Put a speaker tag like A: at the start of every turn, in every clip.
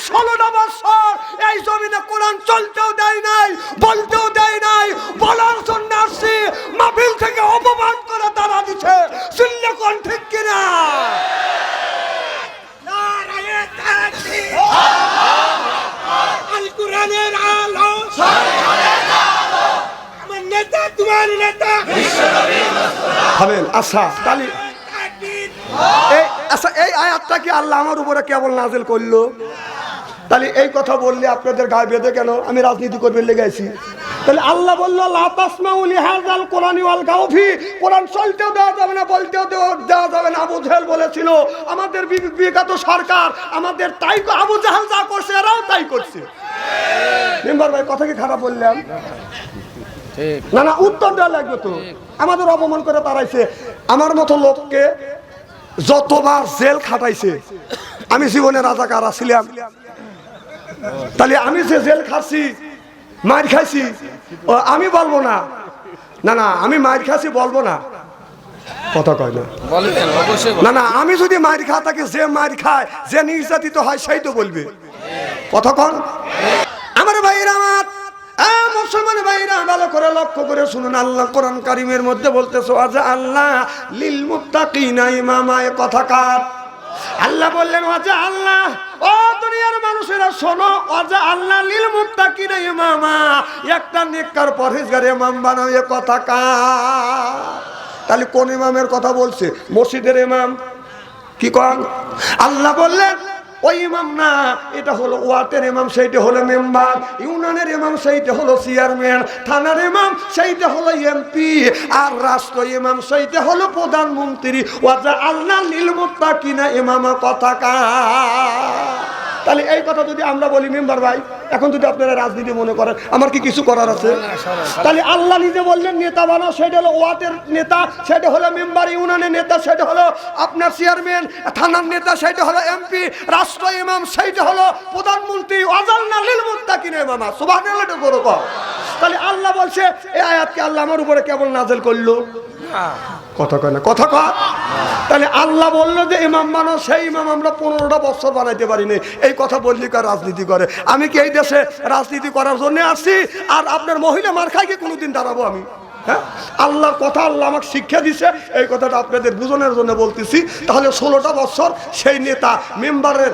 A: 16টা বছর এই জমিনে কোরআন চলতেও দেয় নাই, বলতেও দেয় নাই। বলার জন্য আসছি, মাহফিল থেকে অপমান করে তারা দিচ্ছে। শুনলে কোন ঠিক কিনা? নারায়ে তাকবীর, আল কোরআনের আলো, আমার নেতা তোমার নেতা বিশ্বনবী মুস্তাফা হবেন। আচ্ছা তাহলে এই আয়াতটা কি আল্লাহ আমার উপরে কেবল নাজিল করলো? তাহলে এই কথা বললে আপনাদের গায়ে বেঁধে কেন? আমি রাজনীতি করবে লেগেছি? তাহলে আল্লাহ বললো লা তাসমাউ লিহাযাল কোরআনি ওয়াল গাউ ফি, কোরআন চলতেও দেওয়া যাবে না, বলতেও দেওয়া যাবে না। আবু জাহেল বলেছিল আমাদের বিগত সরকার আমাদের তাই, আবু জাহেল যা করছে এরাও তাই করছে। মেম্বার ভাই কথা কি খারাপ বললাম? না না, উত্তর দেওয়া লাগবে তো। আমাদের অপমান করে তাড়াইছে। আমার মতো লোককে যতবার জেল খাটাইছে, আমি জীবনে রাজাকার ছিলাম। তাহলে আমি যে জেল খাচ্ছি, মার খাইছি, আমি বলবো না। না না, আমি মার খাচ্ছি বলবো না, কথা কয় না। না না, আমি যদি মার খা থাকি, যে মার খায়, যে নির্যাতিত হয় সেই তো বলবে, কথা কন। আমার ভাইরা, আমার মুসলমান ভাইরা ভালো করে লক্ষ্য করে শুনুন। আল্লাহ কোরআন কারীমের মধ্যে বলতেছে ওয়াজা আল্লাহ লিল মুত্তাকিনা ইমামা। এ কথা কার? আল্লাহ বললেন ওয়াজা আল্লাহ, ও দুনিয়ার মানুষেরা শোনো, ওয়াজা আল্লাহ লিল মুত্তাকিনা ইমামা, একটা নেককার পরহেজগার ইমাম বানাও। এ কথা কার? তাহলে কোন ইমামের কথা বলছে? মসজিদের ইমাম কি কন? আল্লাহ বললেন ওই ইমাম না, এটা হলো ওয়ার্ডের ইমাম, সেইটা হলো মেম্বার। ইউনিয়নের ইমাম সেইটা হলো চেয়ারম্যান। থানার ইমাম সেইটা হলো এমপি। আর রাষ্ট্র ইমাম সেইটা হলো প্রধানমন্ত্রী। ওয়াজা আল্লাহ লিল মুত্তাকিনা ইমামা। কথা কার? তাহলে এই কথা যদি আমরা বলি মেম্বার ভাই, এখন যদি আপনারা রাজনীতি মনে করেন, আমার কি কিছু করার আছে? তাহলে আল্লাহ নিজে বললেন নেতা বানাও, সেটা হলো ওয়ার্ডের নেতা, সেটা হলো মেম্বার। ইউনিয়নের নেতা সেটা হলো আপনার চেয়ারম্যান। থানার নেতা সেটা হলো এমপি। রাষ্ট্র ইমাম সেইটা হলো প্রধানমন্ত্রী। ওয়াজালনা লিল মুত্তাকিনা ইমামা। সুবহানাল্লাহ বড় কথা। তাহলে আল্লাহ বলছে এই আয়াতকে আল্লাহ আমার উপরে কেবল নাযিল করলো, কথা কয় না, কথা কয়। তাহলে আল্লাহ বললো যে ইমাম বানাও, সেই ইমাম আমরা 15টা বছর বানাইতে পারিনি। এই কথা বললি কার রাজনীতি করে? আমি কি এই দেশে রাজনীতি করার জন্য আসছি? আর আপনার মহিলা মার খাই কি কোনোদিন দাঁড়াবো আমি? হ্যাঁ, আল্লাহর কথা আল্লাহ আমাকে শিক্ষা দিছে, এই কথাটা আপনাদের বুঝানোর জন্য বলতেছি। তাহলে 16টা বছর সেই নেতা মেম্বারের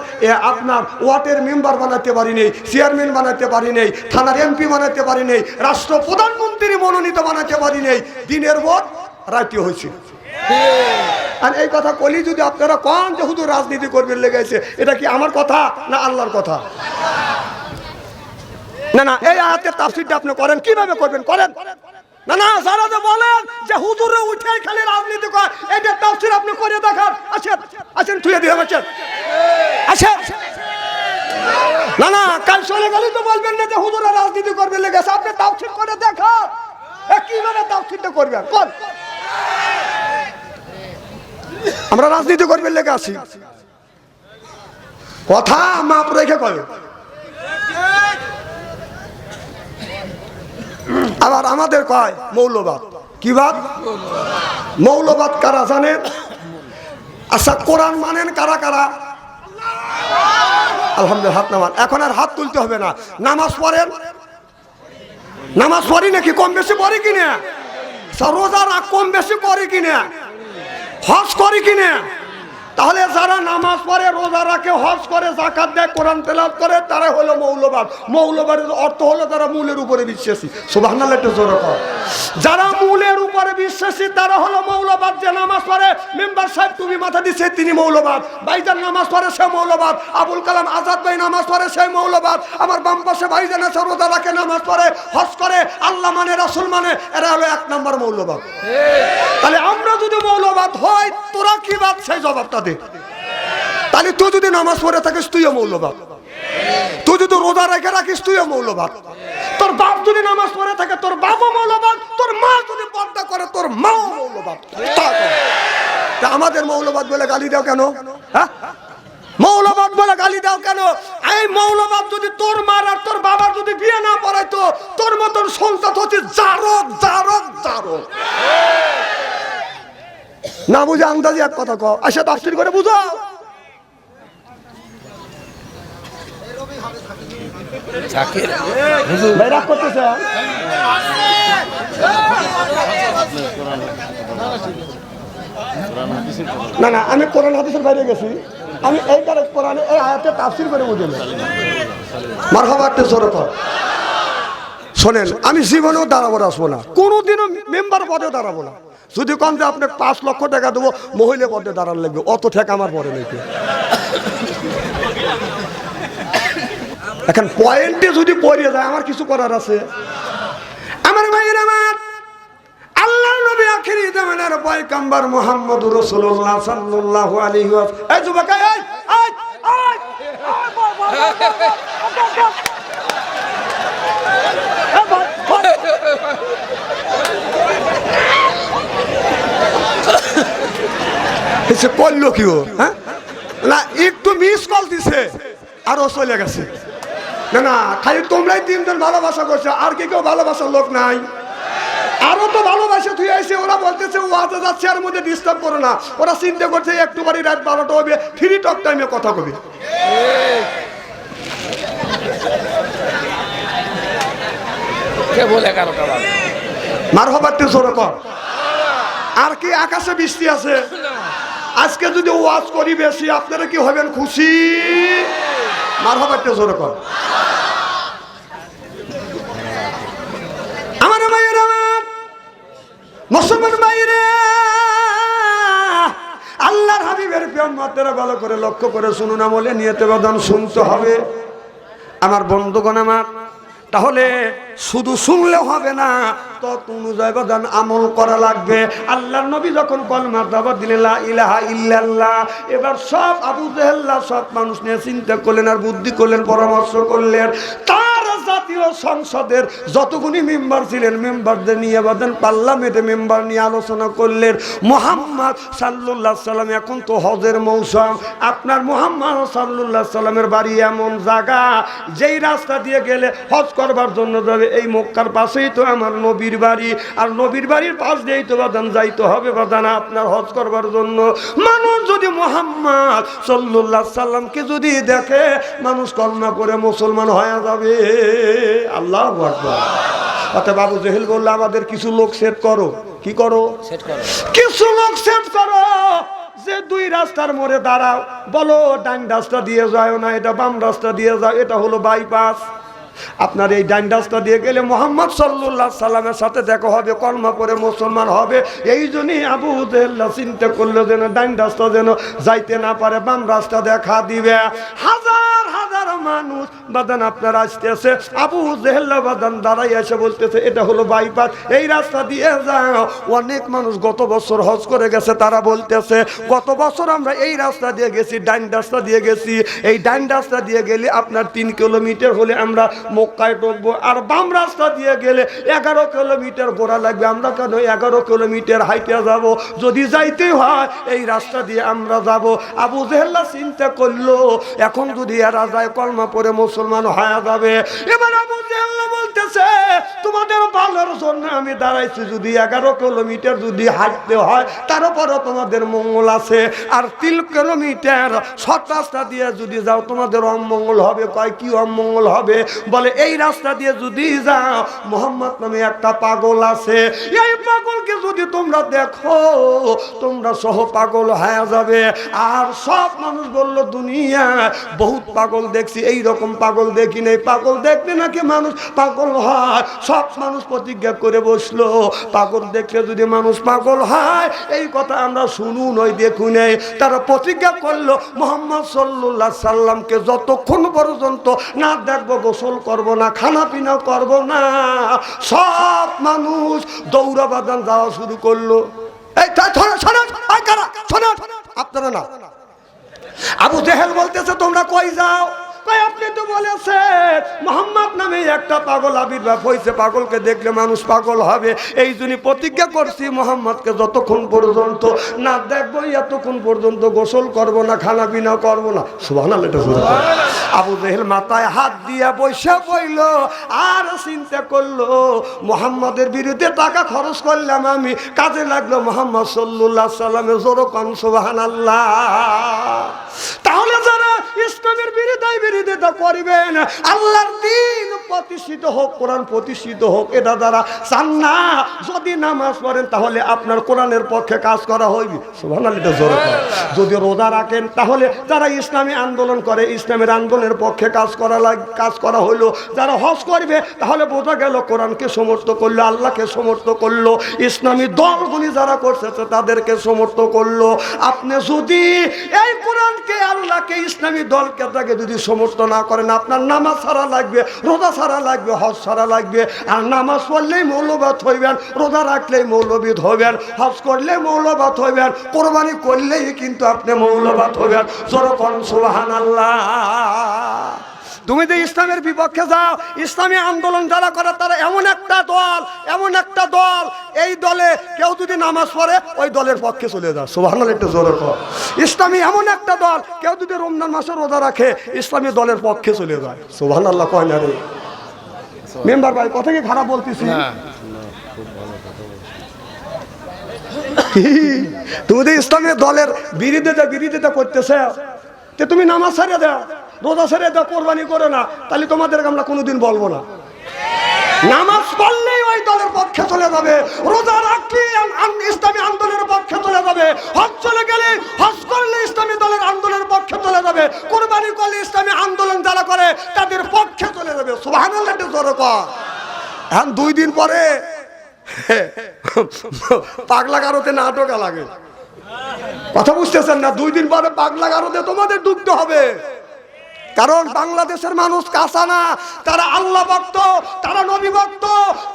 A: আপনার ওয়ার্ডের মেম্বার বানাতে পারি নেই, চেয়ারম্যান বানাতে পারি নেই, থানার এমপি বানাতে পারি নেই, রাষ্ট্র প্রধানমন্ত্রী মনোনীত বানাতে পারি নেই। দিনের ভোট রাইতে হয়েছে। আর এই কথা কলি যদি আপনারা কোন যে হুজুর রাজনীতি করবেন লেগেছে, এটা কি আমার কথা না আল্লাহর কথা? না না, এই আয়াতের তাফসীরটা আপনি করেন, কিভাবে করবেন করেন। না না, যারা যে বলেন যে হুজুরে উঠে খালি রাজনীতি করে, এইটা তাফসীর আপনি করে দেখান। আসেন আসেন, তুই দিয়ে আসেন, আসেন। না না, কাল চলে গেলে তো বলবেন না যে হুজুরে রাজনীতি করবে লেগেছে। আপনি তাফসীর করে দেখান, কিভাবে তাফসীরটা করবেন কোন। আমরা রাজনীতি করবে লেগে আসি, কথা মাপ রেখে কয়। আবার আমাদের কয় মৌলবাদ। কি বাদ? মৌলবাদ কারা জানেন? আচ্ছা, কোরআন মানেন কারা কারা? আলহামদুলিল্লাহ, হাত নামান। এখন আর হাত তুলতে হবে না। নামাজ পড়েন? নামাজ পড়ি নাকি? কম বেশি পড়ি কিনা? রোজা রাখ কম বেশি করি কিনা? হজ করি কিনা? তাহলে যারা নামাজ পড়ে, রোজা রাখে, হজ করে, যাকাত দেয়, কোরআন তেলাওয়াত করে, তারা হলো মৌলবাদ। মৌলবাদের অর্থ হলো তারা মূলের উপরে বিশ্বাসী। সুবহানাল্লাহ, একটু জোরে কর। যারা মূলের উপরে বিশ্বাসী তারা হলো মৌলবাদ। যে নামাজ পড়ে, মেম্বার সাহেব তুমি মাথা দিচ্ছে, তিনি মৌলবাদ। ভাইজান নামাজ পড়ে, সে মৌলবাদ। আবুল কালাম আজাদ ভাই নামাজ পড়ে, সেই মৌলবাদ। আমার বাম পাশে ভাইজান আছে, রোজা রাখে, নামাজ পড়ে, হজ করে, আল্লাহ মানে, রাসূল মানে, এরা হলো 1 নম্বর মৌলবাদ। তাহলে আমরা যদি মৌলবাদ হই, তোরা কি বাদ সেই জবাবটা দে। তাহলে তুই যদি নামাজ পড়ে থাকিস তুইও মৌলবাদ, তুই যদি রোজা রেখে রাখিস তুইও মৌলবাদ, তোর বাপ যদি নামাজ পড়ে থাকে তোর বাবা মৌলবাদ, তোর মা যদি পর্দা করে তোর মাও মৌলবাদ। আমাদের মৌলবাদ বলে গালি দাও কেন? হ্যাঁ, মৌলবাদ বলে গালি দাও কেন? এই মৌলবাদ যদি তোর মার আর তোর বাবার যদি বিয়ে না পড়াইতো, তোর মতন সন্তান হচ্ছে জারক জারক জারক। না বুঝে আন্দাজে এক কথা কও, আসে তাফসীর করে বুঝাও। ভাই রাগ করতেছে? না না, আমি কোরআন হাদিসের বাইরে গেছি। আমি এই কোরআনে এই আয়াতে তাফসীর করে বুঝলাম। মারহাবা জোরে কর। শোনেন, আমি জীবনেও দাঁড়াবো আসবো না, কোনোদিনও মেম্বার পদে দাঁড়াবো না। যদি কম যে আপনাকে 5 লক্ষ টাকা দেবো মহিলা পদে দাঁড়ান লাগবে, অত ঠেকা আমার পরে নাকি। এখন পয়েন্টে যদি পড়ে যায় আমার কিছু করার আছে। আমার ভাইয়ের, আমার আল্লাহর নবী আখিরি জামানার পয়গম্বর মুহাম্মদুর রাসূলুল্লাহ সাল্লাল্লাহু আলাইহি ওয়াসাল্লাম। এই যুবক, এই এসে করলো কি ও? হ্যাঁ না, একটু মিস কল দিছে আর ও চলে গেছে। না না, খালি তোমরাই 3 জন ভালোবাসা করছো, আর কি কেউ ভালোবাসার লোক নাই? আরো তো ভালোবাসা তুই এসে ওরা বলতেছে ওয়াজে যাচ্ছে, আর মধ্যে ডিস্টার্ব করো না। ওরা চিন্তা করছে একটু বাড়ি রাত 12টা হবে, ফ্রি টক টাইমে কথা কবি। মারহাবা জোরে কর। আর কি আকাশে বৃষ্টি আছে? আজকে যদি ওয়াজ করি বেশি, আপনারা কি হবেন খুশি? মারহাবা জোরে কর। আমার মায়ের, আমার মুসলমান মায়েরা, আল্লাহর হাবিবের প্রিয়মাত্রা ভালো করে লক্ষ্য করে শুনুন, আমলে নিয়তে বাদান শুনতে হবে। আমার বন্ধুগণ আমার, তাহলে শুধু শুনলে হবে না, তত অনুযায়ী বাদান আমল করা লাগবে। আল্লাহর নবী যখন কলমা দাওয়াত দিলেন লা ইলাহা ইল্লাল্লাহ, এবার সব আবু জেহেল সব মানুষ নিয়ে চিন্তা করলেন আর বুদ্ধি করলেন, পরামর্শ করলেন। তার জাতীয় সংসদের যতগুলি মেম্বার ছিলেন, মেম্বারদের নিয়ে বাদান পার্লামেন্টে মেম্বার নিয়ে আলোচনা করলেন। মুহাম্মদ সাল্লাল্লাহু আলাইহি সাল্লাম, এখন তো হজের মৌসুম, আপনার মুহাম্মদ সাল্লাল্লাহু আলাইহি সাল্লামের বাড়ি এমন জায়গা যেই রাস্তা দিয়ে গেলে হজ করবার জন্য যাবে, এই মক্কার পাশেই তো আমার নবীর বাড়ি, আর নবীর বাড়ির পাশ দিয়েই তো বাদান যাইতে হবে বাদান আপনার হজ করবার জন্য। মানুষ যদি মুহাম্মদ সাল্লাল্লাহু আলাইহি সাল্লামকে যদি দেখে, মানুষ কলমা করে মুসলমান হয়ে যাবে। আল্লাহু আকবার। অতএব আবু জেহেল বলল, আমাদের কিছু লোক সেট করো। কি করো? কিছু লোক সেট করো যে 2 রাস্তার মোড়ে দাঁড়াও, বলো ডান রাস্তা দিয়ে যাও না, এটা বাম রাস্তা দিয়ে যাও, এটা হলো বাইপাস। আপনার এই ডান রাস্তা দিয়ে গেলে মুহাম্মদ সাল্লাল্লাহু আলাইহি সাল্লামের সাথে দেখা হবে, কলমা করে মুসলমান হবে। এই জন্যই আবু জেহেল চিন্তা করলো যেন ডান রাস্তা যেন যাইতে না পারে, বাম রাস্তা দেখা দিবে। হাজার হাজার মানুষ বাদান আপনার আসতেছে, আবু জেহেল বাদান দাঁড়াই এসে বলতেছে এটা হলো বাইপাস, এই রাস্তা দিয়ে যাও। অনেক মানুষ গত বছর হজ করে গেছে, তারা বলতেছে গত বছর আমরা এই রাস্তা দিয়ে গেছি, ডান রাস্তা দিয়ে গেছি। এই ডান রাস্তা দিয়ে গেলে আপনার 3 কিলোমিটার হলে আমরা মক্কায় ঢুকবো, আর বাম রাস্তা দিয়ে গেলে 11 কিলোমিটার ঘোরা লাগবে। আমরা কেন 11 কিলোমিটার হাইটে যাব? যদি যাইতে হয় এই রাস্তা দিয়ে আমরা যাব। আবু জেহেল চিন্তা করলো, এখন যদি এরা যায় কলমা পড়ে মুসলমান হয়ে যাবে। এবার আবু জেহেল বলতেছে, তোমাদের ভালোর জন্য আমি দাঁড়াইছি, যদি 11 কিলোমিটার যদি হাঁটতে হয় তারপরও তোমাদের মঙ্গল আছে, আর 3 কিলোমিটার শর্ট রাস্তা দিয়ে যদি যাও তোমাদের অমঙ্গল হবে। কয় কি অমঙ্গল হবে? বলে এই রাস্তা দিয়ে যদি যাও, মুহাম্মদ নামে একটা পাগল আছে, এই পাগলকে যদি তোমরা দেখো তোমরা সহ পাগল হয়ে যাবে। আর সব মানুষ বলল, দুনিয়া বহুত পাগল দেখছি, এই রকম পাগল দেখি নাই। পাগল দেখলে নাকি মানুষ পাগল হয়। সব মানুষ প্রতিজ্ঞা করে বসলো, পাগল দেখলে যদি মানুষ পাগল হয়, এই কথা আমরা শুনু নয় দেখু নেই। তারা প্রতিজ্ঞা করলো, মুহাম্মদ সাল্লাল্লাহু আলাইহি সাল্লামকে যতক্ষণ পর্যন্ত না দেখবো গোসল করব না, খানা পিনা করব না। সব মানুষ দৌড়া বাদান যাওয়া শুরু করলো। এই আপনারা না, আবু জেহেল বলতেছে তোমরা কই যাও? আপনি তো বলেছেন মুহাম্মদ নামে একটা পাগল আবির্ভাব হয়েছে, পাগলকে দেখলে মানুষ পাগল হবে। এই জন্য প্রতিজ্ঞা করছি মুহাম্মদকে যতক্ষণ পর্যন্ত না দেখবো এতক্ষণ পর্যন্ত গোসল করব না, খানা পিনা করবো না। সুবহানাল্লাহ। আবু জেহেল মাথায় হাত দিয়া বসে পড়ল আর চিন্তা করলো, মুহাম্মদের বিরুদ্ধে টাকা খরচ করলাম আমি, কাজে লাগলো মুহাম্মদ সাল্লাল্লাহু আলাইহি সাল্লামের। জোরে কোন সুবহানাল্লাহ। তাহলে যারা ইসলামের বিরুদ্ধে বিরোধিতা করবেন, আল্লাহর দ্বীন প্রতিষ্ঠিত হোক, কোরআন প্রতিষ্ঠিত হোক, এটা যারা চান না, যদি নামাজ পড়েন তাহলে আপনার কোরআনের পক্ষে কাজ করা হইবে। সুবহানাল্লাহ, এটা জোরে কর। যদি রোজা রাখেন তাহলে যারা ইসলামী আন্দোলন করে, ইসলামের আন্দোলনের পক্ষে কাজ করা হইলো। যারা হজ করবে তাহলে বোঝা গেল কোরআনকে সমর্থ করলো, আল্লাহকে সমর্থ করলো, ইসলামী দলগুলি যারা করছে তাদেরকে সমর্থ করলো। আপনি যদি এই কোরআনকে, আল্লাহকে, ইসলামী দলকে তাকে যদি সমর্থ না করেন, আপনার নামাজ ছাড়া লাগবে, রোজা ছাড়া লাগবে, হজ ছাড়া লাগবে। আর নামাজ পড়লেই মৌলবাদ হইবেন, রোজা রাখলেই মৌলবাদ হইবেন, হজ করলে মৌলবাদ হইবেন, কোরবানি করলেই কিন্তু আপনি মৌলবাদ হইবেন। যেরকম সুবহানাল্লাহ। তুমি যে ইসলামের বিপক্ষে যাও, ইসলামী আন্দোলন যারা করে তারা এমন একটা দল, এই দলে কেউ যদি নামাজ পড়ে ওই দলের পক্ষে চলে যায়। সুবহানাল্লাহ, একটু জোরে কর। ইসলামী এমন একটা দল, কেউ যদি রমজান মাসে রোজা রাখে ইসলামী দলের পক্ষে চলে যায়। সুবহানাল্লাহ, কয় না রে মেম্বার ভাই? কথা কি খারাপ বলতেছি? তুমি যে ইসলামের দলের বিরোধিতা করতেছে, তুমি নামাজ ছেড়ে দাও, রোজা ছেড়ে দাও, কোরবানি করো না, তাহলে তোমাদেরকে আমরা কোনোদিন বলবো না। নামাজ পড়লেই ওই দলের পক্ষে চলে যাবে, রোজা রাখলে ইসলামী আন্দোলনের পক্ষে চলে যাবে, হজ চলে গেলে হজ করলে ইসলামী দলের আন্দোলনের পক্ষে চলে যাবে, কোরবানি করলে ইসলামী আন্দোলন যারা করে তাদের পক্ষে চলে যাবে। সুবহানাল্লাহ, জোরে কর। এখন 2 দিন পরে পাগলা গারোতে নাটক লাগে, কথা বুঝতেছেন না? 2 দিন পরে পাগলা গারোতে তোমাদের ডুবতে হবে। কারণ বাংলাদেশের মানুষ কাঁচা না, তারা আল্লাহ ভক্ত, তারা নবী ভক্ত,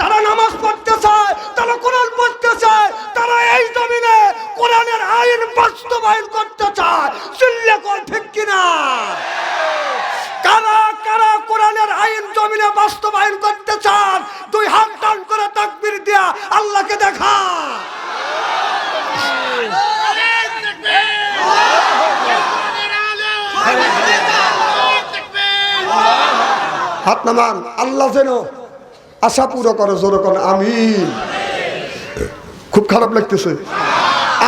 A: তারা নামাজ পড়তে চায়, তারা কোরআন পড়তে চায়, তারা এই জমিনে কোরআনের আইন বাস্তবায়ন করতে চায়। চিল্লে কর ঠিক কিনা? কারা কারা কোরআনের আইন জমিনে বাস্তবায়ন করতে চান? 2 হাত টান করে তাকবীর দিয়া আল্লাহকে দেখা। হাত নামান। আল্লাহ যেন আশা পুরো করে, জোরে করে আমিন। খুব খারাপ লাগতেছে।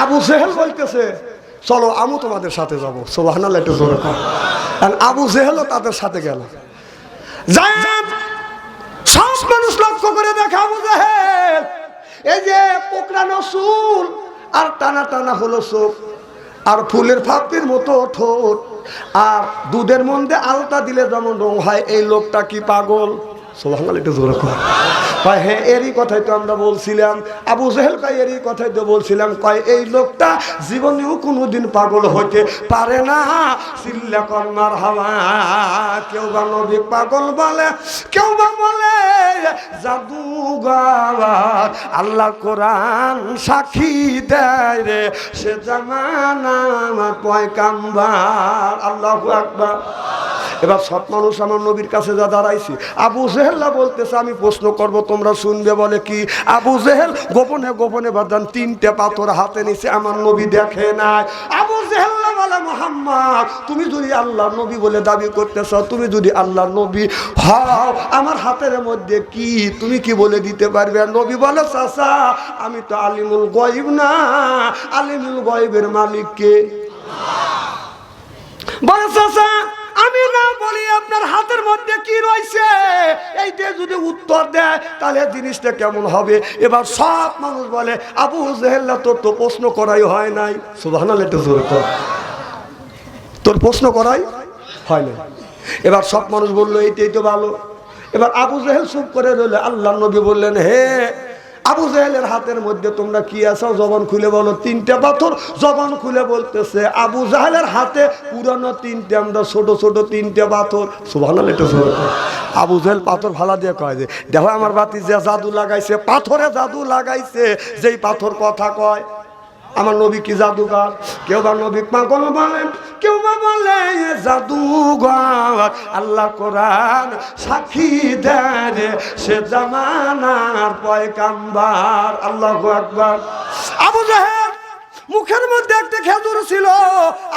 A: আবু জেহেল বলতেছে চলো আমি তোমাদের সাথে যাবো। সুবহানাল্লাহ, একটু জোরে কর। আর আবু জেহেলও তাদের সাথে গেল। সব মানুষ লক্ষ্য করে দেখে আবু জেহেল এই যে কোকড়ানো চুল আর টানা টানা হলো চোখ আর ফুলের ফাঁপির মতো ঠোঁট আর দুধের মধ্যে আলতা দিলে যেমন রং হয়, এই লোকটা কি পাগল? সুবহানাল্লাহ, একটু জোরে কর। কয় হ্যাঁ, এরই কথাই তো আমরা বলছিলাম। আবু জেহেল কয় এরই কথাই তো বলছিলাম। কয় এই লোকটা জীবনেও কোনোদিন পাগল হইতে পারে না। চিল্লা কর মারহাবা। কেউ বা নবী পাগল বলে, কেউ বা বলে জাদুঘর। আল্লাহ কোরআন সাক্ষী দেয় রে, সে জামানা আমার পয়গাম্বার। আল্লাহু আকবার। এবার সব মানুষ আমার নবীর কাছে যা দাঁড়াইছি, আবু জেহেল বলতেছে আমি প্রশ্ন করব, তোমরা শুনবে। বলে কি? আবু জেহেল গোপনে গোপনে বাদান 3টে পাথর হাতে নিছে, আমার নবী দেখে নাই। আবু জেহেল বলে মুহাম্মদ তুমি যদি আল্লাহ নবী বলে দাবি করতেছ, তুমি যদি আল্লাহ নবী হও, আমার হাতের মধ্যে কি তুমি কি বলে দিতে পারবে? নবী বলে চাচা আমি তো আলিমুল গায়ব না, আলিমুল গায়বের মালিক কে? বলে চাচা আমি না বলি আপনার হাতের মধ্যে কি রয়েছে, এইটা যদি উত্তর দেয় তাহলে জিনিসটা কেমন হবে? এবার সব মানুষ বলে আবু জেহেল তোর তো প্রশ্ন করাই হয় নাই। সুবহানাল্লাহ, একটু জোরে কর। তোর প্রশ্ন করাই হয় নাই। এবার সব মানুষ বললো এইটাই তো ভালো। এবার আবু জেহেল চুপ করে রইল। আল্লাহ নবী বললেন হে আবু জেহেলের হাতের মধ্যে তোমরা কি আছো? জবান খুলে বলো। 3টে পাথর। জবান খুলে বলতেছে আবু জেহেলের হাতে পুরানো 3টে, আমরা ছোট ছোট 3টে পাথর। সুবহানাল্লাহ, একটু জোরে কর। আবু জেহেল পাথর ভালা দিয়ে কয় যে দেখো আমার বাতি যে জাদু লাগাইছে, পাথরে জাদু লাগাইছে, যেই পাথর কথা কয়। আমার নবী কি জাদুঘর? কেউ বা নবী পাগল বলেন, কেউ বা বলে জাদুঘর। আল্লাহ কোরআন সাক্ষী দেয় সে জামানার পয়গাম্বার। আল্লাহু আকবার। আবু জেহেল মুখের মধ্যে একটা খেজুর ছিল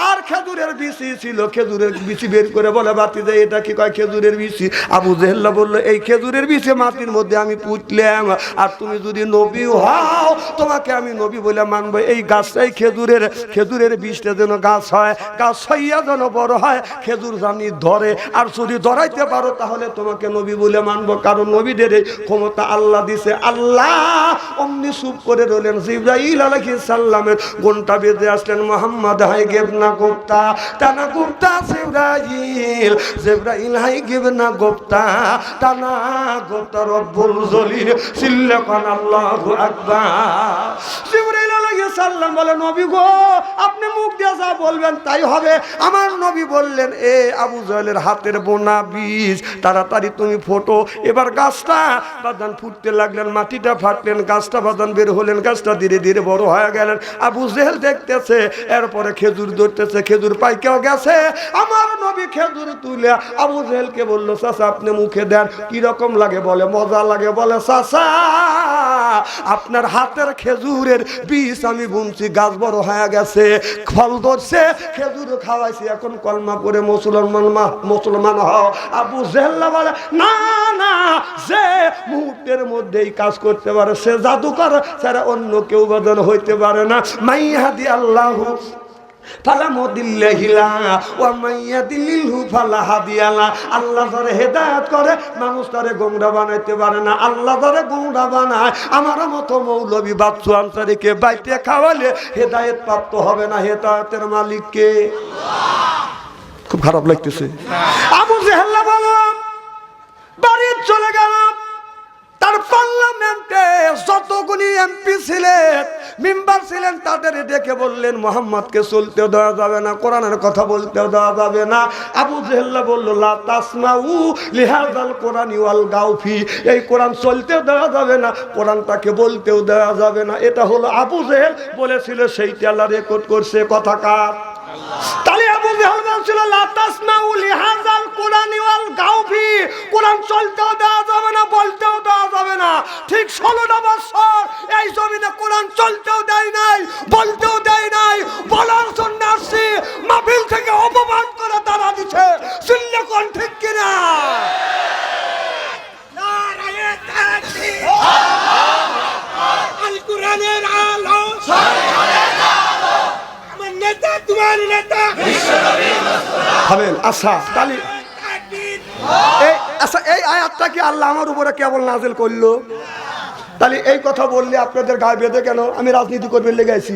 A: আর খেজুরের বিচি ছিল। খেজুরের বিচি বের করে বলে বাতিজা এটা কি? কয় খেজুরের বিচি। আবু জেহেল বলল এই খেজুরের বিচি মাটির মধ্যে আমি পুঁতলাম, আর তুমি যদি নবী হও তোমাকে আমি নবী বলে মানবো। এই গাছটাই খেজুরের বীজটা যেন গাছ হয়, গাছ হইয়া যেন বড় হয়, খেজুর জানি ধরে, আর যদি ধরাইতে পারো তাহলে তোমাকে নবী বলে মানবো, কারণ নবীদের এই ক্ষমতা আল্লাহ দিছে। আল্লাহ অমনি চুপ করে রইলেন। জিবরাইল আলাইহিস সালামের ঘন্টা বেজে আসলেন, মোহাম্মদ হাই গেবনা গুপ্তা টানা গুপ্তা। জিবরাইল হাই গেবনা গুপ্তা টানা গুপ্তা রব্বুল জলিল সিল্লাকান আল্লাহু আকবার। জিবরাইল আলাইহিস সালাম বলে নবী গো আপনি মুখ দিয়ে যা বলবেন তাই হবে। আমার নবী বললেন এ আবু জেহেলের হাতের বোনা বীজ তাড়াতাড়ি তুমি ফোটো। এবার গাছটা বাদান ফুটতে লাগলেন, মাটিটা ফাটলেন, গাছটা বাদান বের হলেন, গাছটা ধীরে ধীরে বড় হয়ে গেলেন। আবু জেহেল দেখতেছে, এরপরে খেজুর ধরতেছে, খেজুর পাইকেও গেছে। আমার নবী খেজুর তুলে আবু জেহেলকে বলল চাচা আপনি মুখে দেন, কিরকম লাগে? বলে মজা লাগে। বলে চাচা আপনার হাতের খেজুরের বীজ আমি বুনছি, গাছ বড় হয়ে গেছে, ফল ধরছে, খেজুর খাওয়াইছি, এখন কলমা করে মুসলমান হও। আবু জেহেল বলে না না, যে মুহূর্তের মধ্যেই কাজ করতে পারে সে জাদুকর ছাড়া অন্য কেউ বদল হইতে পারে না। মাইয়াদি আল্লাহু ফালা মুদিল্লাহিলা ওয়া মাইয়াদিল্লু ফালা হাদিয়ালা। আল্লাহ যারে হেদায়েত করে মানুষ তারে গোমরা বানাইতে পারে না, আল্লাহ যারে গোমরা বানায় আমার মতো মৌলভী বাচ্চু আনসারীকে বাইতে খাওয়ালে হেদায়েত প্রাপ্ত হবে না। হেদায়েতের মালিক কে? খুব খারাপ লাগতেছে। আবু জেহেল বললাম বাড়ি চলে গেলাম। তার পার্লামেন্টে যতগুলি এমপি ছিলেন, মেম্বার ছিলেন, তাদের ডেকে বললেন মুহাম্মদকে চলতেও দেওয়া যাবে না, কোরআনের কথা বলতেও দেওয়া যাবে না। আবু জেহেল বলল লা তাসমাউ লিহাযাল কোরআনি ওয়াল গাউফি, এই কোরআন চলতেও দেওয়া যাবে না, কোরআনটাকে বলতেও দেওয়া যাবে না। এটা হলো আবু জেহেল বলেছিল, সেইটা আল্লাহ রেকর্ড করছে। কথা কার? তাহলে আবু জেহেল বলছিল লা তাসমাউ লিহাযাল কোরআনি ওয়াল গাউফি, কোরআন চলতেও দেওয়া যাবে না, বলতেও দেওয়া যাবে না। ঠিক 16টা বছর এই জমিনে কোরআন চলতেও দেয় নাই, বলতেও দেয় নাই, বলার জন্য আসছে, মাহফিল থেকে অপমান করে তারা দিচ্ছে। শুনলে কোন ঠিক কিনা? নারায়ে তাকবীর, আল কোরআনের আলো, আমার নেতা তোমার নেতা বিশ্বনবী মুস্তাফা হবেন। আচ্ছা তাহলে এই আয়াতটা কি আল্লাহ আমার উপরে কেবল নাজিল করলো? তাহলে এই কথা বললে আপনাদের গায়ে বেঁধে কেন? আমি রাজনীতি করবে লেগেছি।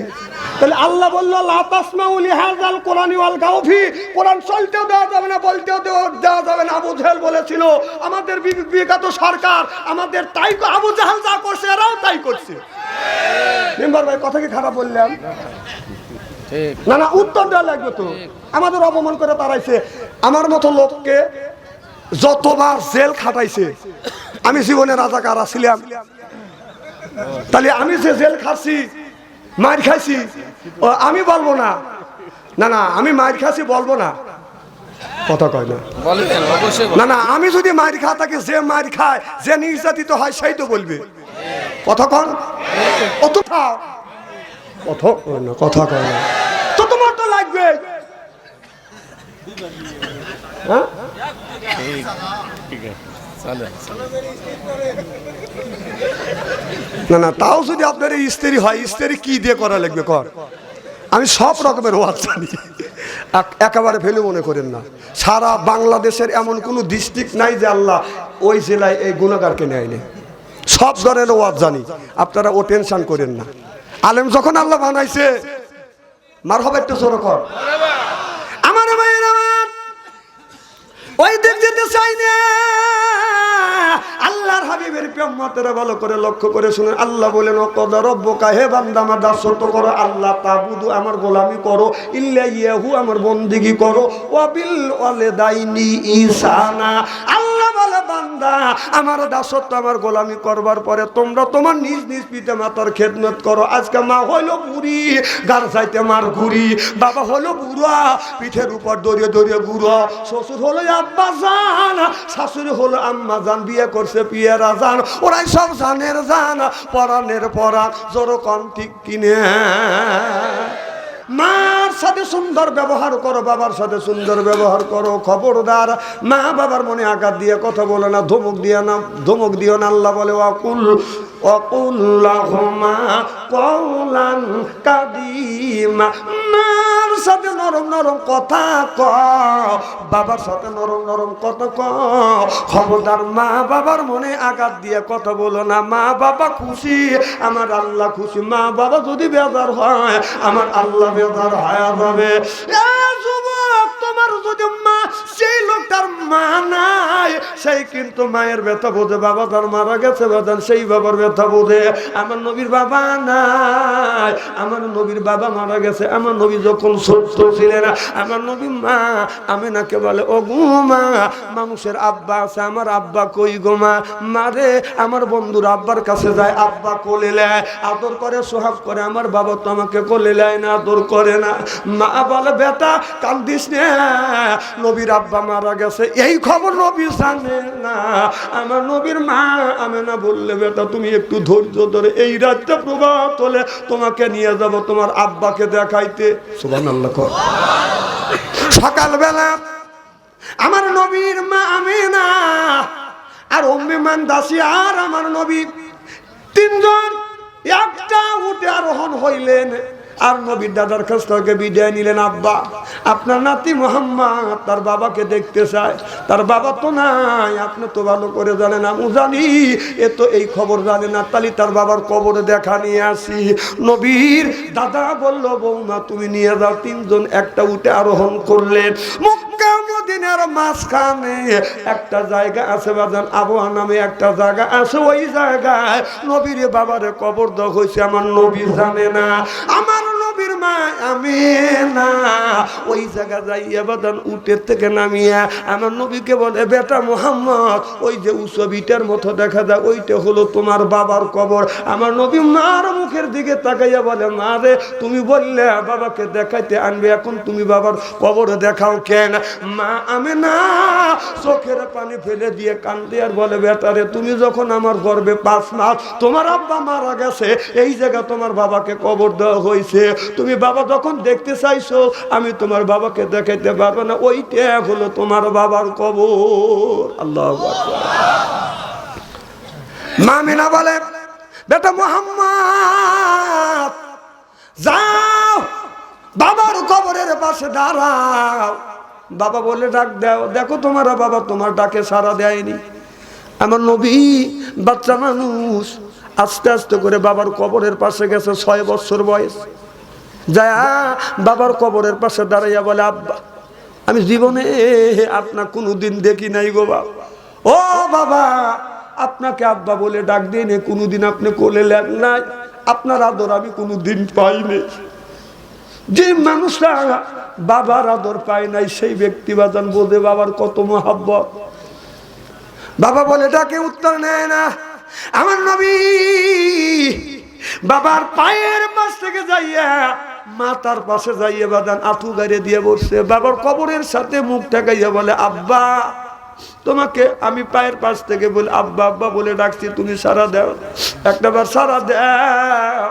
A: তাহলে আল্লাহ বললো লা তাসমাউ লিহাযাল কোরআনি ওয়াল গাউফি, কোরআন চলতেও দেওয়া যাবে না, বলতেও দেওয়া যাবে না। আবু জেহেল বলেছিল আমাদের বিগত সরকার আমাদের তাই, আবু জেহেল যা করছে এরাও তাই করছে। মেম্বার ভাই কথা কি খারাপ বললাম? না না, উত্তর দেওয়া লাগবে তো। আমাদের অপমান করে তাড়াইছে। আমার মতো লোককে যতবার জেল খাটাইছে, আমি জীবনে রাজাকার ছিলাম। তাহলে আমি যে জেল খাচ্ছি, মার খাইছি, আমি বলবো না, না না আমি মার খাচ্ছি বলবো না। কথা কয় না, না না আমি যদি মার খা থাকি, যে মার খায়, যে নির্যাতিত হয় সেই তো বলবে। কথা কন, অত খাও, কথা কয় না তো তোমার তো লাগবে। হ্যাঁ না না, তাও যদি আপনার স্ত্রী হয়, স্ত্রী কি দিয়ে করা লাগবে কর। আমি সব রকমের ওয়াজ জানি, একেবারে ফেলে মনে করেন না। সারা বাংলাদেশের এমন কোনো ডিস্ট্রিক্ট নাই যে আল্লাহ ওই জেলায় এই গুণাগারকে নেয়নি। সব ধরনের ওয়াজ জানি, আপনারা ও টেনশন করেন না। আলেম যখন আল্লাহ বানাইছে, মার হবে একটু জোর কর। আমার ভাইয়ের আমার ওই দিক যেতে চাই না। আল্লাহর হাবিবের প্রেমমাত্রা ভালো করে লক্ষ্য করে শুনে আল্লাহ বলেন ওয়াকাদা রব্বুকা, হে বান্দা আমার দাসত্ব করো, আল্লাহ তাবুদু আমার গোলামি করো, ইল্লা ইয়াহু আমার বন্দেগী করো, ওয়া বিল ওয়ালিদাইনি ইহসানা। আল্লাহ বলে বান্দা আমার দাসত্ব আমার গোলামি করবার পরে তোমরা তোমার নিজ নিজ পিতা মাতার খেদমত করো। আজকে মা হইলো বুড়ি, গার চাইতে মার ঘুরি, বাবা হলো বুড়া, পিঠের উপর দড়িয়ে দড়িয়ে বুড়ো, শ্বশুর হলো আব্বা জান, শাশুড়ি হলো আম্মা জান, বিয়ে করছে পিয়েরা জান, ওরাই সব জানের জান, পরাণের পরা জোর কম ঠিক কিনে। মার সাথে সুন্দর ব্যবহার করো, বাবার সাথে সুন্দর ব্যবহার করো। খবরদার মা বাবার মনে আঘাত দিয়ে কথা বলে না, ধমক দিয়ে না, ধমক দিও না। আল্লাহ বলে ওয়াকুল্লাহুমা কওলান কাদিমা, মার সাথে নরম নরম কথা কও, বাবার সাথে নরম নরম কথা কও। খবরদার মা বাবার মনে আঘাত দিয়ে কথা বলো না। মা বাবা খুশি, আমার আল্লাহ খুশি। মা বাবা যদি বেজার হয়, আমার আল্লাহ বেজার হয়ে যাবে। যুবক, তোমার যদি মা, সেই লোকটার মা নাই, সেই কিন্তু মায়ের ব্যথা বোঝে। বাবা তার মারা গেছে বাজান, সেই বাবার ব্যথা বোঝে। আমার নবীর বাবা নাই, আমার নবীর বাবা মারা গেছে। আমার নবী যখন ছোট্ট ছিলেন, আমার নবী মা আমিনাকে বলে ও গো মা, মানুষের আব্বা আছে, আমার আব্বা কই গো মা? মারে আমার বন্ধুর আব্বার কাছে যায়, আব্বা কোলে নেয়, আদর করে, সোহাগ করে। আমার বাবা তো আমাকে কোলে নেয় না, আদর করে না। মা বলে বেটা কান্দিস না, নবীর আব্বা মারা গেছে, এই খবর নবী জানে না। আমার নবীর মা আমিনা বললে বেটা তুমি একটু ধৈর্য ধরে, এই রাতটা প্রভাত হলে তোমাকে নিয়ে যাব তোমার আব্বাকে দেখাইতে। সুবহানাল্লাহ। সকালবেলা আমার নবীর মা আমিনা আর উম্মে মান দাসী আর আমার নবী তিনজন একটা উঠে আরোহণ হইলেন, আর নবীর দাদার কাছ থেকে বিদায় নিলেন। আব্বা আপনার নাতি মোহাম্মদ তার বাবাকে দেখতে চায়, তার বাবা তো নাই, আপনি তো ভালো করে জানেন, আমি জানি, এ তো এই খবর জানে না, তাহলে তার বাবার কবরে দেখা নিয়ে আসি। নবীর দাদা বলল বৌমা তুমি নিয়ে যাও। তিনজন একটা উঠে আরোহণ করলেন। মক্কা মদিনার মাঝখানে একটা জায়গা আছে বাজান, আবওয়া নামে একটা জায়গা আছে। ওই জায়গায় নবীর বাবারে কবর দেওয়া হয়েছে, আমার নবী জানে না। আমার নবীর মা আমিনা ওই জায়গা যাইয়া বাদান উটের থেকে নামিয়া আমার নবীকে বলে বেটা মোহাম্মদ, ওই যে উঁচু বিটার মতো দেখা যায়, ওইটা হলো তোমার বাবার কবর। আমার নবী মার মুখের দিকে তাকাইয়া বলে মা রে, তুমি বললে বাবাকে দেখাইতে আনবে, এখন তুমি বাবার কবর দেখাও কেন? মা আমিনা চোখের পানি ফেলে দিয়ে কান্দে আর বলে বেটা রে, তুমি যখন আমার গর্ভে 5 মাস, তোমার আব্বা মারা গেছে, এই জায়গা তোমার বাবাকে কবর দেওয়া হয়েছে। তুমি বাবা যখন দেখতে চাইছো, আমি তোমার বাবাকে দেখাইতে পারবো না, ওইটা হলো তোমার বাবার কবর। আল্লাহু আকবার। মা আমিনা বলে বেটা মুহাম্মদ যাও বাবার কবরের পাশে দাঁড়াও। বাবা বলে ডাক দাও, দেখো তোমার বাবা তোমার ডাকে সাড়া দেয়নি। আমার নবী বাচ্চা মানুষ, আস্তে আস্তে করে বাবার কবরের পাশে গেছে, 6 বছর বয়স। যায় বাবার কবরের পাশে দাঁড়াইয়া বলে আব্বা আমি জীবনে আপনার কোনোদিন দেখি নাই গো বাবা। ও বাবা, আপনাকে আব্বা বলে ডাক দিয়ে নে, কোনোদিন আপনি কোলে নেন নাই, আপনার আদর আমি কোনোদিন পাইনি। যে মানুষটা বাবার আদর পায় নাই, সেই ব্যক্তি বাজান বোঝে বাবার কত মহাব্বত। বাবা বলে ডাকে উত্তর নেয় না। আমার নবী বাবার পায়ের পাশ থেকে যাইয়া মাথার পাশে যাইয়া বাদান আঁঠু গাড়িয়ে দিয়ে বসছে, বাবার কবরের সাথে মুখ ঠেকাইয়া বলে আব্বা তোমাকে আমি পায়ের পাশ থেকে বলে আব্বা আব্বা বলে ডাকছি, তুমি সারা দাও, একটাবার সারা দাও,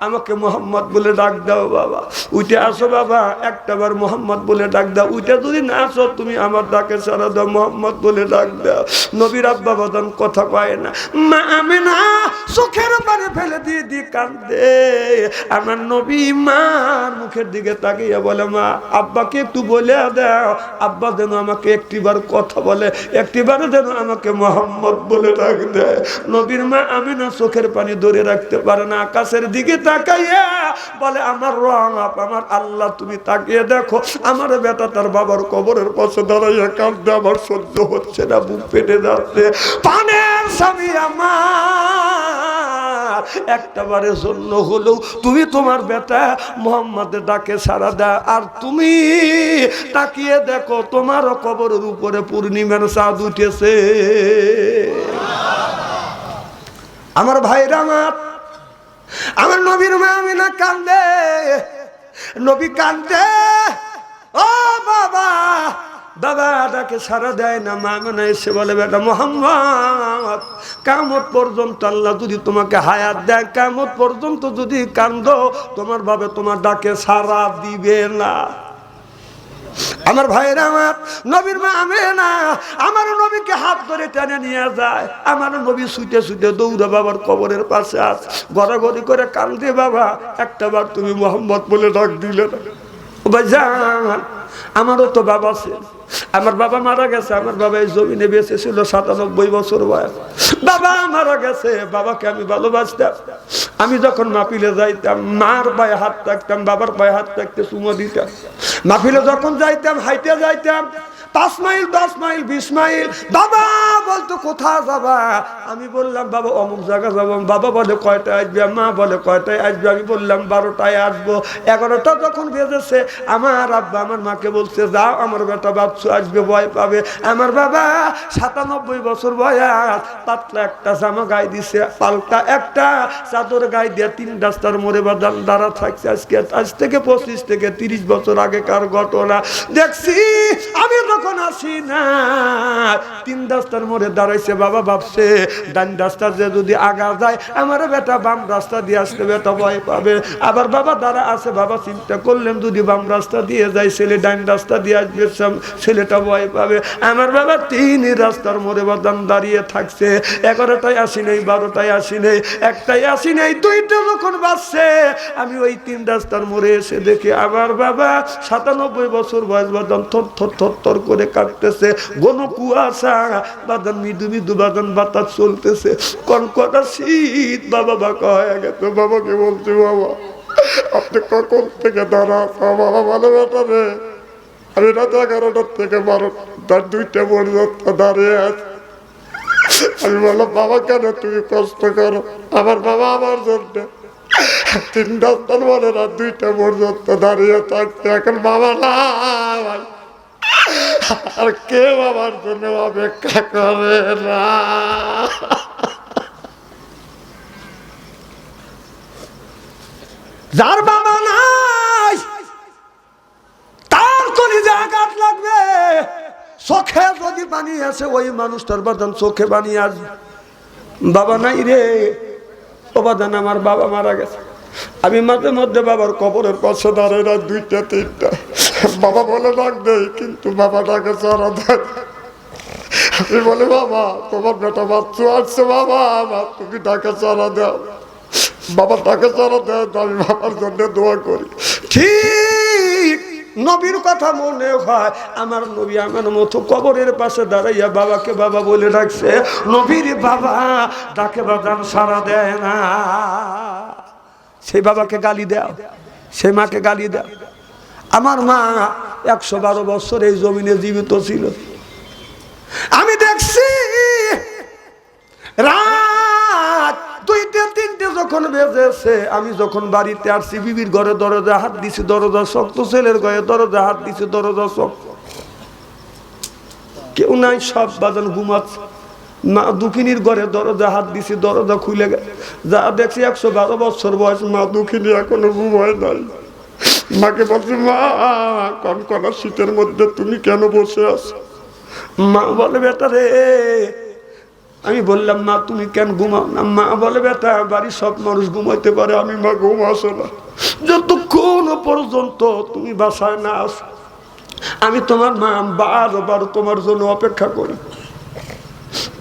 A: আমাকে মোহাম্মদ বলে ডাক দাও। বাবা উঠে আসো, বাবা একটাবার মোহাম্মদ বলে ডাক দাও। উঠে যদি না আসো, তুমি আমার ডাকে সারা দাও, মোহাম্মদ বলে ডাক দাও। নবীর আব্বা বাদান কথা কয় না। মা আমিনা চোখের পানি ফেলে দিয়ে দিয়ে কান্দে। আমার নবী মার মুখের দিকে তাকিয়ে বলে মা আব্বাকে একটু বলে দাও, আব্বা যেন আমাকে একটিবার কথা বলে, একটিবার যেন আমাকে মোহাম্মদ বলে ডাক দেয়। নবীর মা আমিনা চোখের পানি ধরে রাখতে পারে না, আকাশের দিকে তাকাইয়া বলে আমার রব, আমার আল্লাহ তুমি তাকিয়ে দেখো, আমার বেটা তার বাবার কবরের পাশে দাঁড়াইয়া কাঁদতে আমার সহ্য হচ্ছে না, বুক পেটে যাচ্ছে। পানের স্বামী আমার একটা বারের জন্য হলেও তুমি তোমার বেটা মুহাম্মাদের ডাকে সাড়া দাও। আর তুমি তাকিয়ে দেখো তোমারও কবরের উপরে পূর্ণিমার চাঁদ উঠেছে। আমার ভাইরা আমার নবীর মা আমিনা কান্দে, নবী কান্দে, ও বাবা বাবা ডাকে সাড়া দেয় না। মা আমিনা এসে বলে বেটা মুহাম্মদ, কিয়ামত পর্যন্ত আল্লাহ যদি তোমাকে হায়াত দেয়, কিয়ামত পর্যন্ত যদি কান্দো, তোমার ভাবে তোমার ডাকে সাড়া দিবে না। আমার ভাইরা আমার নবীর মা আমিনা আমার নবীকে হাত ধরে টেনে নিয়ে যায়। আমার নবী ছুটে ছুটে দৌড়া বাবার কবরের পাশে আস, গড়াগড়ি করে কান্দে, বাবা একটাবার তুমি মোহাম্মদ বলে ডাক দিলে না। ভাইজান আমারও তো বাবা আছে, আমার বাবা মারা গেছে। আমার বাবা এই জমিনে বেঁচে ছিল ৯৭ বছর বয়স। বাবা মারা গেছে, বাবাকে আমি ভালোবাসতাম। আমি যখন মাহফিলে যাইতাম মার পায়ে হাত রাখতাম, বাবার পায়ে হাত রাখতে চুমো দিতাম। মাহফিলে যখন যাইতাম হাইটে যাইতাম ৫ মাইল ১০ মাইল ২০ মাইল। বাবা বলতো কোথায় যাবা? আমি বললাম বাবা অমুক জায়গা যাবো। বাবা বলে কয়টায় আসবে? মা বলে কয়টায় আসবে? আমি বললাম ১২টায় আসবো। ১১টা যখন বেজেছে আমার আব্বা আমার মাকে বলছে যাও, আমার বেটা বাচ্চু আসবে, ভয় পাবে। আমার বাবা ৯৭ বছর বয়স, পাতলা একটা জামা গায়ে দিছে, পাল্টা একটা চাদর গায়ে দিয়ে ৩ রাস্তার মোড়ে বাদান দাঁড়া থাকছে। আজ থেকে ২৫ থেকে ৩০ বছর আগেকার ঘটনা। দেখছি আমি যখন আসি না ৩ রাস্তার মোড়ে দাঁড়াইছে। বাবা ভাবছে ডান রাস্তা যে যদি আগা যায় আমার বেটা বাম রাস্তা দিয়ে আসতে, বেটা ভয় পাবে। আবার বাবা দাঁড়া আছে, বাবা চিন্তা করলেন যদি বাম রাস্তা দিয়ে যায় ছেলে ডান রাস্তা দিয়ে আসবে, ছেলেটা ভয় পাবে। আমার বাবা ৩ রাস্তার মোড়ে বাদান দাঁড়িয়ে থাকছে। ১১টায় আসি নেই, ১২টায় আসি নেই, ১টায় আসি নেই, ২টা যখন বাজছে আমি ওই ৩ রাস্তার মোড়ে এসে দেখি আমার বাবা ৯৭ বছর বয়স, বাদান থর থর থর থর করে কাটতেছে। ঘন কুয়াশা, বাদান মৃদু মৃদু বাদান বাতাস চলতেছে, কনকটা শীত। বাবা বাঁকা হয়ে গেছে। বাবাকে বলছি বাবা আপনি কখন থেকে দাঁড়াচ্ছ? বাবা ভালো বেটা রে, আমি রাত ১১টার থেকে ১২টার ২টা পর্যন্ত দাঁড়িয়ে আছি। আমি বললাম বাবা কেন তুমি কষ্ট করো? আমার বাবা আমার জন্য ৩ রাস্তার মানে রাত ২টা পর্যন্ত দাঁড়িয়ে থাকছে। এখন বাবা না ভাই, আর কেউ আমার জন্য অপেক্ষা করে না। যার বাবা নাই তার কলিজায় আঘাত লাগবে। চোখে যদি পানি আসে ওই মানুষটার বাদান চোখে পানি আসবে। বাবা নাই রে, ও বাদান আমার বাবা মারা গেছে। আমি মাঝে মধ্যে বাবার কবরের পাশে দাঁড়াই রাত ২টা ৩টা। বাবা বলে ডাক দেয় কিন্তু বাবা ডাকে সারা দেয়। আমি বলে বাবা তোমার বেটা বাচ্চু আসছে, বাবা তুমি ডাকে সারা দাও। বাবা ডাকে সারা দেয়, আমি বাবার জন্য দোয়া করি। ঠিক নবীর কথা মনে হয়। আমার নবী আমার মতো কবরের পাশে দাঁড়াইয়া বাবাকে বাবা বলে ডাকছে। নবীর বাবা ডাকে বাদান সারা দেয় না। সেই বাবাকে গালি দাও, সেই মাকে গালি দাও। আমার মা ১১২ বছর এই জমিনে জীবিত ছিল। আমি দেখছি রাত ২টা ৩টে যখন বেজেছে, আমি যখন বাড়িতে আসছি বিবির ঘরে দরজা হাত দিছি, দরজা শক্ত। ছেলের ঘরে দরজা হাত দিছি, দরজা শক্ত। কেউ নাই, সব বাজান ঘুমাচ্ছে। মা দুঃখিনীর ঘরে দরজা হাত দিছি, দরজা খুলে গেছে। যা দেখছি ১১২ বছর বয়স মা দুঃখিনী এখনো ঘুমায় নাই। মাকে বলছি মা কনকনা শীতের মধ্যে তুমি কেন বসে আছো? মা বলে বেটা রে, আমি বললাম মা তুমি কেন ঘুমাও না? মা বলে বেটা বাড়ির সব মানুষ ঘুমাইতে পারে, আমি মা ঘুম আসো না যতক্ষণ পর্যন্ত তুমি বাসায় না আসো। আমি তোমার মা বারবার তোমার জন্য অপেক্ষা করি।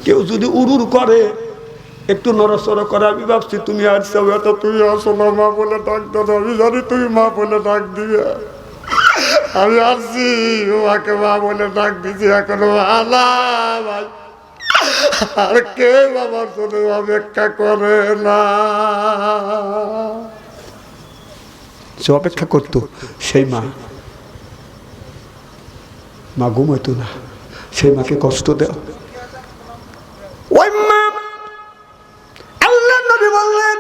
A: কেউ যদি উড়ুর করে, একটু নড়াচড়া করে, আমি ভাবছি তুমি আসছো, বেটা তুমি আসো না। মা বলে ডাক দাও, আমি জানি তুমি মা বলে ডাক দিবে। আমি আসছি, মাকে মা বলে ডাক দিছি, এখনো আলা ভাই আর কেউ আমার জন্য অপেক্ষা করে না। সে অপেক্ষা করতো সেই মা, মা ঘুমাইতো না, সেই মাকে কষ্ট দেও। ওই মা আল্লাহর নবী বললেন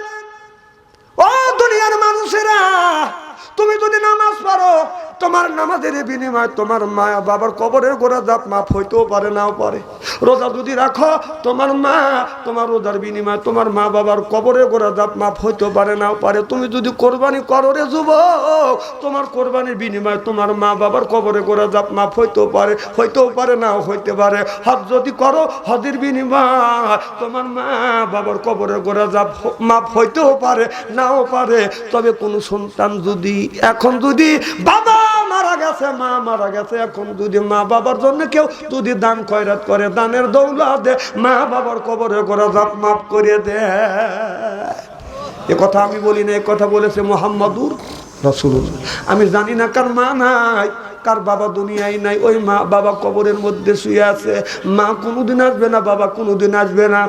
A: তুমি যদি নামাজ পড়ো, তোমার নামাজের বিনিময়ে তোমার মা বাবার কবরের গোড়া জাপ মাফ হইতেও পারে, নাও পারে। রোজা যদি রাখো, তোমার রোজার বিনিময়ে তোমার মা বাবার কবরের গোড়া জাপ মাফ হইতেও পারে, নাও পারে। তুমি যদি কোরবানি করো রে যুবক, তোমার কোরবানির বিনিময়ে তোমার মা বাবার কবরের গোড়া জাপ মাফ হইতেও পারে, নাও হইতে পারে। হজ যদি করো, হজের বিনিময়ে তোমার মা বাবার কবরের গোড়া জাপ মাফ হইতেও পারে, নাও পারে। তবে কোন সন্তান যদি এখন যদি বাবা মারা গেছে, মা মারা গেছে, এখন যদি মা বাবার জন্য কেউ যদি দান খয়রাত করে, দানের দৌলত দে, মা বাবার কবরের গোড়া জাপ মাফ করে দে। এ কথা আমি বলি না, এ কথা বলেছে মুহাম্মাদুর রাসূলুল্লাহ। আমি জানি না কার মা নাই, কার বাবা দুনিয়ায় নাই, ওই মা বাবা কবরের মধ্যে শুয়ে আছে। মা কোনোদিন আসবে না, বাবা কোনোদিন আসবে না।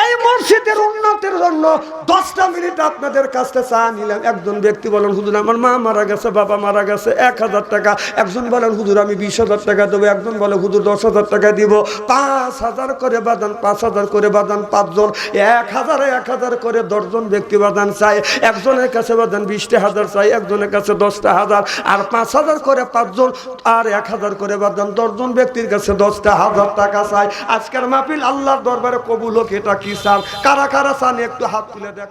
A: এই মসজিদের উন্নতির জন্য 10টা মিনিট আপনাদের কাছে চা নিলাম। একজন ব্যক্তি বলেন, হুজুর আমার মা মারা গেছে, বাবা মারা গেছে, 1000 টাকা। একজন বলেন, হুজুর আমি 20,000 টাকা দেবো। একজন বলে, হুজুর 10,000 টাকা দিব। 5,000 করে বাদান, 5,000 করে বাদান 5 জন, 1,000 করে 10 জন ব্যক্তি বাদান চাই। একজনের কাছে বাদান 20,000 চাই, একজনের কাছে 10,000, আর 5,000 করে 5 জন, আর 1,000 করে বাদান 10 জন ব্যক্তির কাছে 10,000 টাকা চাই। আজকের মাহফিল আল্লাহর দরবারে কবুল হোক। এটা কি চান? কারা কারা চান একটু হাত তুলে দেখ।